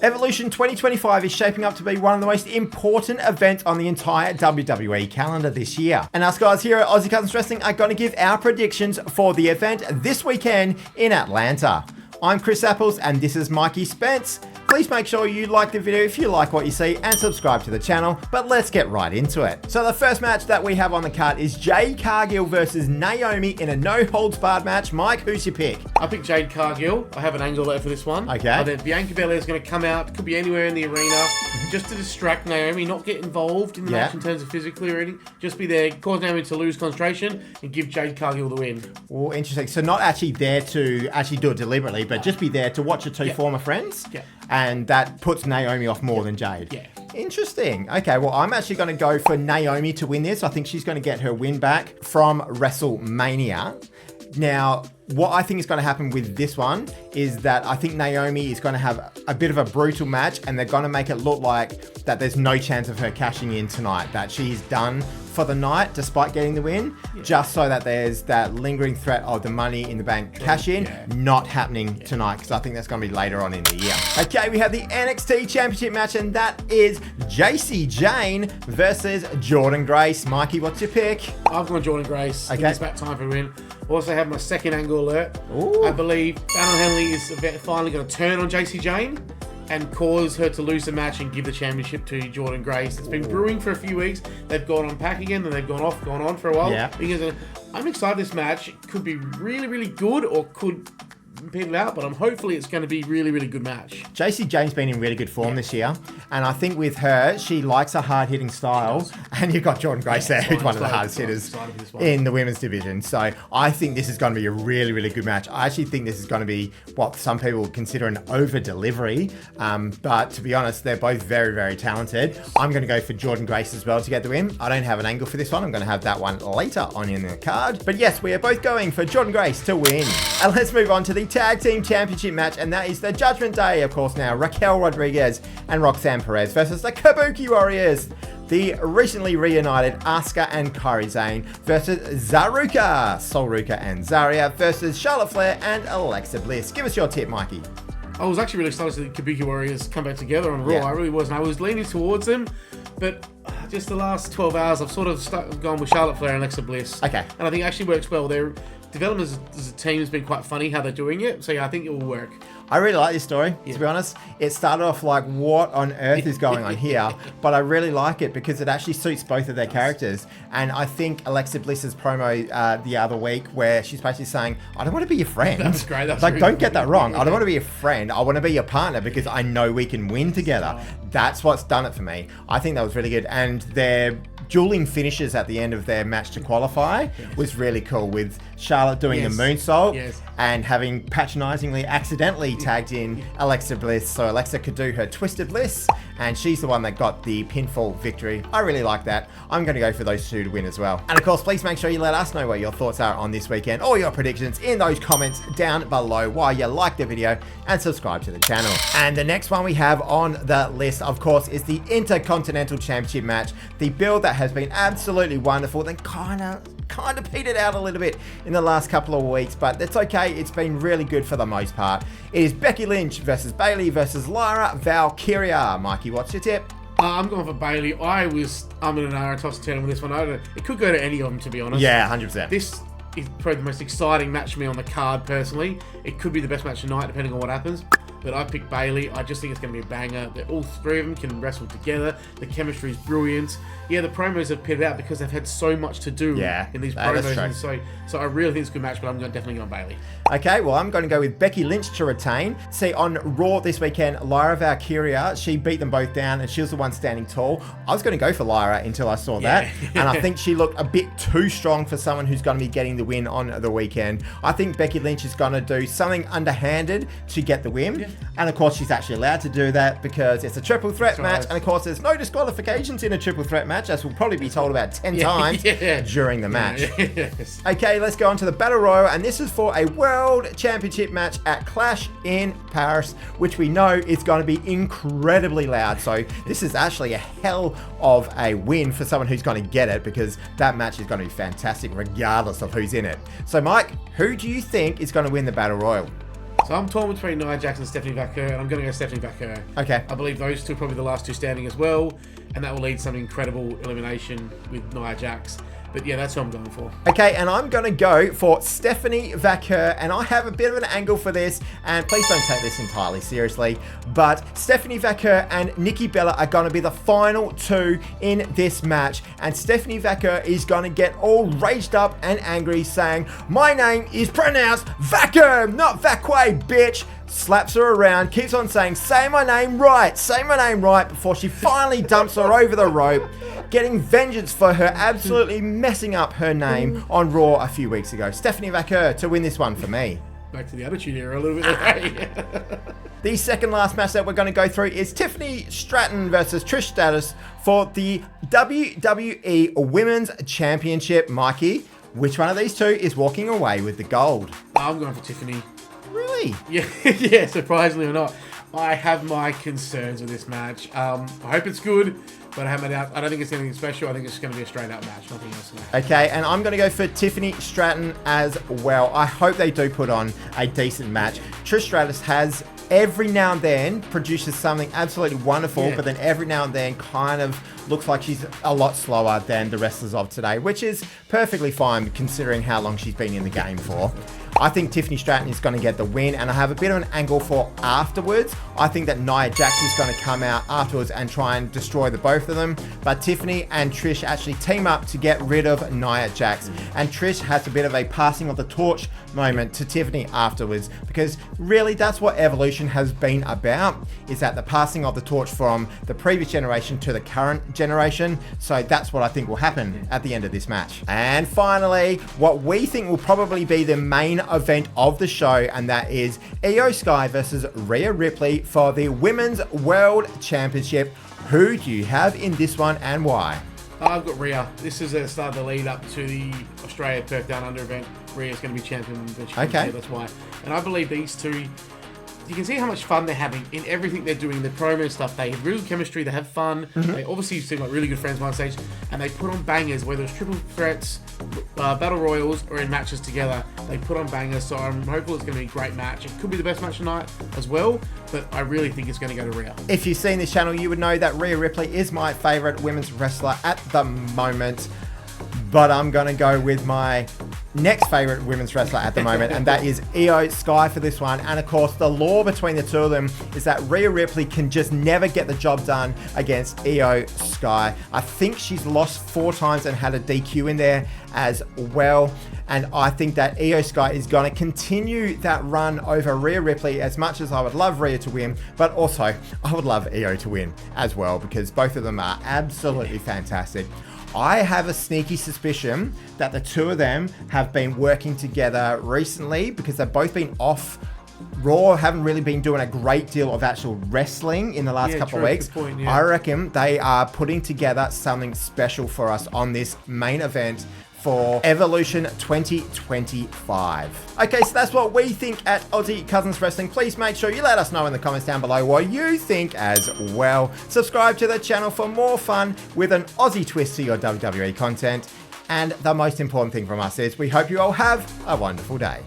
Evolution 2025 is shaping up to be one of the most important events on the entire WWE calendar this year. And us guys here at Aussie Cousins Wrestling are going to give our predictions for the event this weekend in Atlanta. I'm Chris Apples and this is Mikey Spence. Please make sure you like the video if you like what you see and subscribe to the channel, but let's get right into it. So the first match that we have on the card is Jade Cargill versus Naomi in a no-holds-barred match. Mike, who's your pick? I picked Jade Cargill. I have an angle there for this one. Okay. I think Bianca Belair is going to come out, could be anywhere in the arena, just to distract Naomi, not get involved in the match in terms of physically or anything. Just be there, cause Naomi to lose concentration, and give Jade Cargill the win. Oh, interesting. So not actually there to actually do it deliberately, but just be there to watch her two former friends? Yeah. And that puts Naomi off more than Jade. Yeah. Interesting. Okay, well, I'm actually going to go for Naomi to win this. I think she's going to get her win back from WrestleMania. Now, what I think is going to happen with this one is that I think Naomi is going to have a bit of a brutal match and they're going to make it look like that there's no chance of her cashing in tonight, that she's done for the night despite getting the win, just so that there's that lingering threat of the Money in the Bank cash in not happening tonight, because I think that's going to be later on in the year. Okay, we have the NXT Championship match and that is Jacy Jayne versus Jordynne Grace. Mikey, what's your pick? I've gone Jordynne Grace. Okay. It's about time for a win. Also have my second angle alert. Ooh. I believe Fallon Henley is finally going to turn on Jacy Jayne and cause her to lose the match and give the championship to Jordynne Grace. It's been brewing for a few weeks. They've gone on pack again, then they've gone on for a while. Yeah. Because I'm excited this match. It could be really, really good or could pin it out, but hopefully it's going to be really, really good match. Jacy Jayne's been in really good form this year, and I think with her, she likes a hard-hitting style, and you've got Jordynne Grace there, who's one of the hardest hitters in the women's division. So I think this is going to be a really, really good match. I actually think this is going to be what some people would consider an over-delivery, but to be honest, they're both very, very talented. I'm going to go for Jordynne Grace as well to get the win. I don't have an angle for this one. I'm going to have that one later on in the card. But yes, we are both going for Jordynne Grace to win. And let's move on to the Tag Team Championship match, and that is the Judgment Day, of course, now Raquel Rodriguez and Roxanne Perez versus the Kabuki Warriors, the recently reunited Asuka and Kairi Sane versus Zaruka, Solruka and Zarya versus Charlotte Flair and Alexa Bliss. Give us your tip, Mikey. I was actually really excited to see the Kabuki Warriors come back together on Raw. I really was, and I was leaning towards them, but just the last 12 hours, I've sort of gone with Charlotte Flair and Alexa Bliss. Okay. And I think it actually works well. Their development as a team has been quite funny how they're doing it, so yeah, I think it will work. I really like this story, to be honest. It started off like, what on earth is going on here? But I really like it because it actually suits both of their characters. And I think Alexa Bliss's promo the other week where she's basically saying, I don't want to be your friend. That's great. That's like, really don't get that wrong. I don't want to be your friend. I want to be your partner because I know we can win together. That's what's done it for me. I think that was really good. And their dueling finishes at the end of their match to qualify was really cool, with Charlotte doing the moonsault and having patronizingly accidentally tagged in Alexa Bliss so Alexa could do her Twisted Bliss, and she's the one that got the pinfall victory. I really like that. I'm going to go for those two to win as well. And of course, please make sure you let us know what your thoughts are on this weekend or your predictions in those comments down below while you like the video and subscribe to the channel. And the next one we have on the list, of course, is the Intercontinental Championship match. The build that has been absolutely wonderful, then kind of petered out a little bit in the last couple of weeks, but that's okay. It's been really good for the most part. It is Becky Lynch versus Bayley versus Lyra Valkyria. Mikey, what's your tip? I'm going for Bayley. I'm in an hour toss turn with this one. It could go to any of them, to be honest. Yeah, 100%. This is probably the most exciting match for me on the card, personally. It could be the best match tonight, depending on what happens. But I picked Bayley. I just think it's going to be a banger. All three of them can wrestle together. The chemistry is brilliant. Yeah, the promos have pitted out because they've had so much to do in these promos. And so I really think it's a good match, but I'm definitely going Bayley. Okay, well, I'm going to go with Becky Lynch to retain. See, on Raw this weekend, Lyra Valkyria, she beat them both down and she was the one standing tall. I was going to go for Lyra until I saw that. And I think she looked a bit too strong for someone who's going to be getting the win on the weekend. I think Becky Lynch is going to do something underhanded to get the win. And of course, she's actually allowed to do that because it's a triple threat match. And of course, there's no disqualifications in a triple threat match, as we'll probably be told about 10 times during the match. Okay, let's go on to the Battle Royal. And this is for a World Championship match at Clash in Paris, which we know is going to be incredibly loud. So this is actually a hell of a win for someone who's going to get it, because that match is going to be fantastic regardless of who's in it. So Mike, who do you think is going to win the Battle Royal? So I'm torn between Nia Jax and Stephanie Vaquer, and I'm going to go Stephanie Vaquer. Okay. I believe those two are probably the last two standing as well, and that will lead to some incredible elimination with Nia Jax. But yeah, that's what I'm going for. Okay, and I'm going to go for Stephanie Vaquer, and I have a bit of an angle for this, and please don't take this entirely seriously, but Stephanie Vaquer and Nikki Bella are going to be the final two in this match, and Stephanie Vaquer is going to get all raged up and angry, saying, "My name is pronounced Vaquer, not Vacque, bitch." Slaps her around, keeps on saying, say my name right, before she finally dumps her over the rope, getting vengeance for her absolutely messing up her name on Raw a few weeks ago. Stephanie Vaquer to win this one for me. Back to the Attitude Era a little bit. The second last match that we're going to go through is Tiffany Stratton versus Trish Stratus for the WWE Women's Championship. Mikey, which one of these two is walking away with the gold? I'm going for Tiffany. Really? Yeah, surprisingly or not. I have my concerns with this match. I hope it's good, but I have my doubts. I don't think it's anything special. I think it's just going to be a straight up match, nothing else. Okay, and I'm going to go for Tiffany Stratton as well. I hope they do put on a decent match. Trish Stratus has every now and then produces something absolutely wonderful, but then every now and then kind of looks like she's a lot slower than the wrestlers of today, which is perfectly fine considering how long she's been in the game for. I think Tiffany Stratton is going to get the win, and I have a bit of an angle for afterwards. I think that Nia Jax is going to come out afterwards and try and destroy the both of them, but Tiffany and Trish actually team up to get rid of Nia Jax, and Trish has a bit of a passing of the torch moment to Tiffany afterwards, because really that's what Evolution has been about, is that the passing of the torch from the previous generation to the current generation. So that's what I think will happen at the end of this match. And finally, what we think will probably be the main event of the show, and that is Iyo Sky versus Rhea Ripley for the Women's World Championship. Who do you have in this one and why? I've got Rhea. This is the start of the lead up to the Australia Perth Down Under event. Rhea's going to be champion. Okay. That's why. And I believe these two, you can see how much fun they're having in everything they're doing, the promo stuff. They have really good chemistry, they have fun. They obviously seem like really good friends on stage, and they put on bangers, whether it's triple threats, battle royals, or in matches together. They put on bangers, so I'm hopeful it's going to be a great match. It could be the best match tonight as well, but I really think it's going to go to Rhea. If you've seen this channel, you would know that Rhea Ripley is my favourite women's wrestler at the moment, but I'm going to go with my next favourite women's wrestler at the moment, and that is Iyo Sky for this one. And of course, the law between the two of them is that Rhea Ripley can just never get the job done against Iyo Sky. I think she's lost 4 times and had a DQ in there as well. And I think that Iyo Sky is going to continue that run over Rhea Ripley, as much as I would love Rhea to win, but also I would love Iyo to win as well, because both of them are absolutely fantastic. I have a sneaky suspicion that the two of them have been working together recently, because they've both been off Raw, haven't really been doing a great deal of actual wrestling in the last couple of weeks. Point, I reckon they are putting together something special for us on this main event for Evolution 2025. Okay, so that's what we think at Aussie Cousins Wrestling. Please make sure you let us know in the comments down below what you think as well. Subscribe to the channel for more fun with an Aussie twist to your WWE content. And the most important thing from us is we hope you all have a wonderful day.